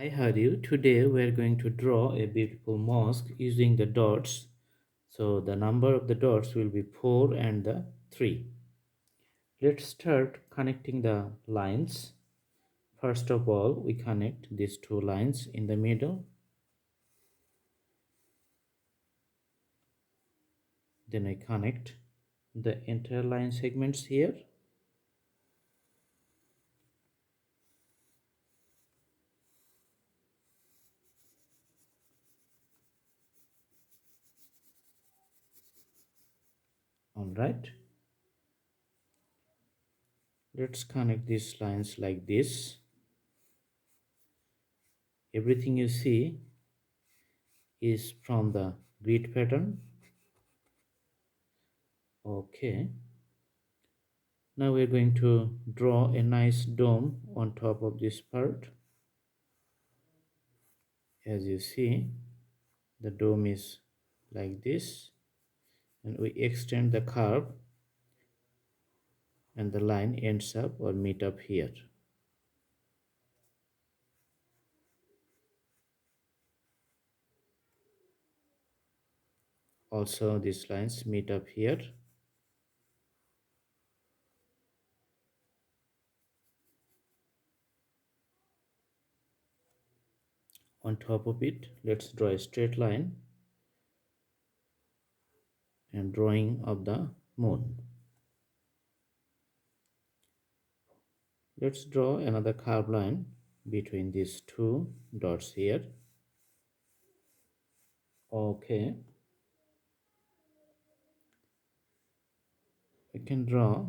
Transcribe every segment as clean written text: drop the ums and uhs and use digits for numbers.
Hi Hariu, today we are going to draw a beautiful mosque using the dots. So the number of the dots will be 4 and the 3. Let's start connecting the lines. First of all, we connect these two lines in the middle. Then I connect the entire line segments here. Alright. Let's connect these lines like this. Everything you see is from the grid pattern. Okay. Now we're going to draw a nice dome on top of this part. As you see, the dome is like this, and we extend the curve and the line ends up or meet up here. Also, these lines meet up here. On top of it, let's draw a straight line and drawing of the moon. Let's draw another curved line between these two dots here. Okay, we can draw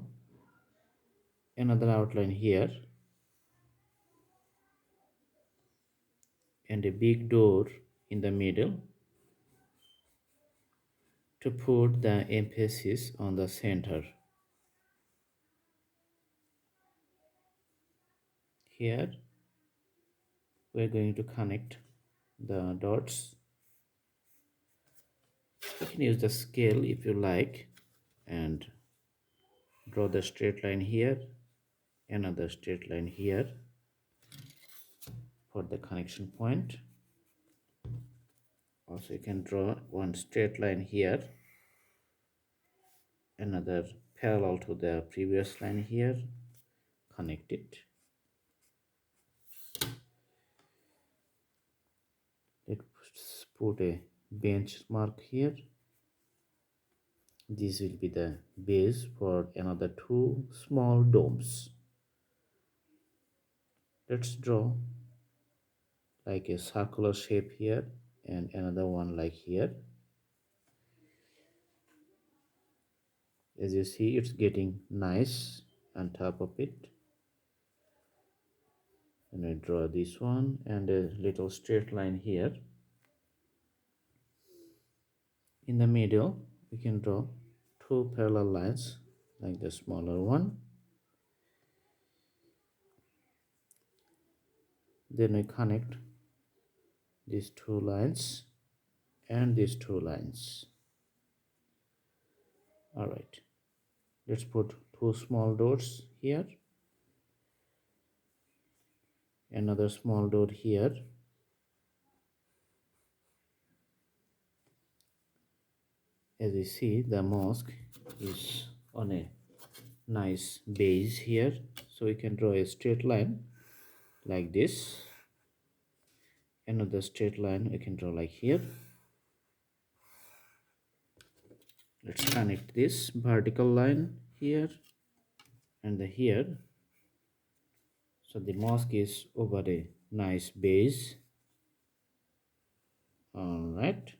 another outline here and a big door in the middle to put the emphasis on the center. Here we're going to connect the dots. You can use the scale if you like and draw the straight line here, another straight line here for the connection point. Also you can draw one straight line here, another parallel to the previous line here, connect it. Let's put a benchmark here. This will be the base for another two small domes. Let's draw like a circular shape here and another one like here. As you see, it's getting nice on top of it. And I draw this one and a little straight line here. In the middle, we can draw two parallel lines like the smaller one. Then I connect these two lines and these two lines. All right, let's put two small dots here, another small dot here. As you see, the mosque is on a nice base here, so we can draw a straight line like this. Another straight line we can draw like here. Let's connect this vertical line here and the here. So the mosque is over a nice base. All right.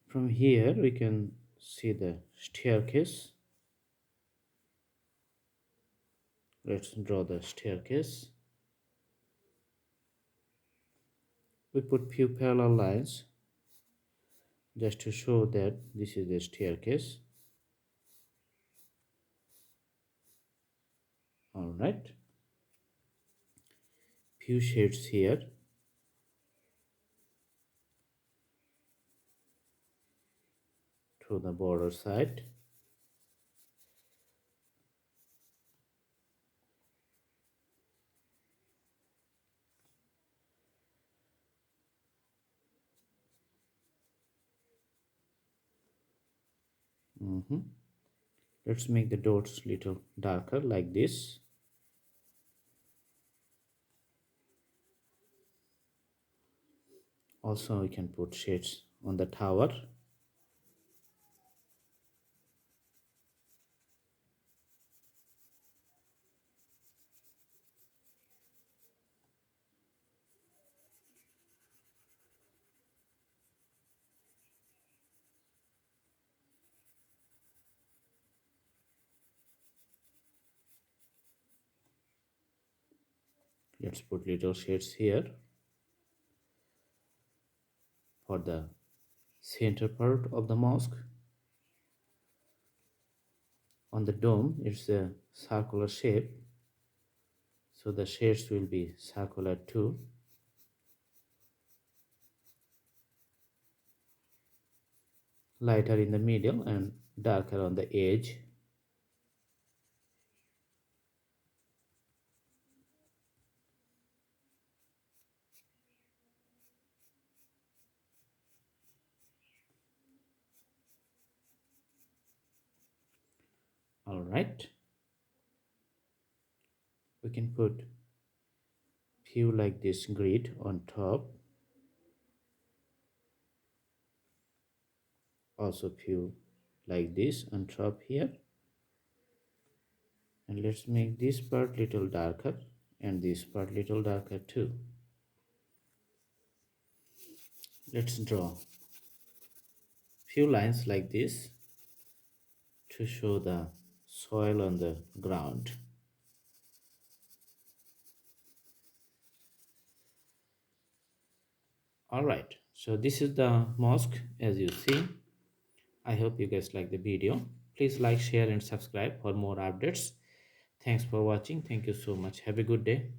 From here we can see the staircase. Let's draw the staircase. We put few parallel lines just to show that this is the staircase. All right. Few shades here. to the border side. Mhm. Let's make the dots little darker like this. Also, we can put shades on the tower. Let's put little shades here for the center part of the mosque. On the dome, it's a circular shape, so the shades will be circular too. Lighter in the middle and darker on the edge. All right, we can put few like this grid on top, also few like this on top here, and let's make this part little darker and this part little darker too. Let's draw few lines like this to show the soil on the ground. All right, so this is the mosque as you see. I hope you guys like the video. Please like, share and subscribe for more updates. Thanks for watching. Thank you so much. Have a good day.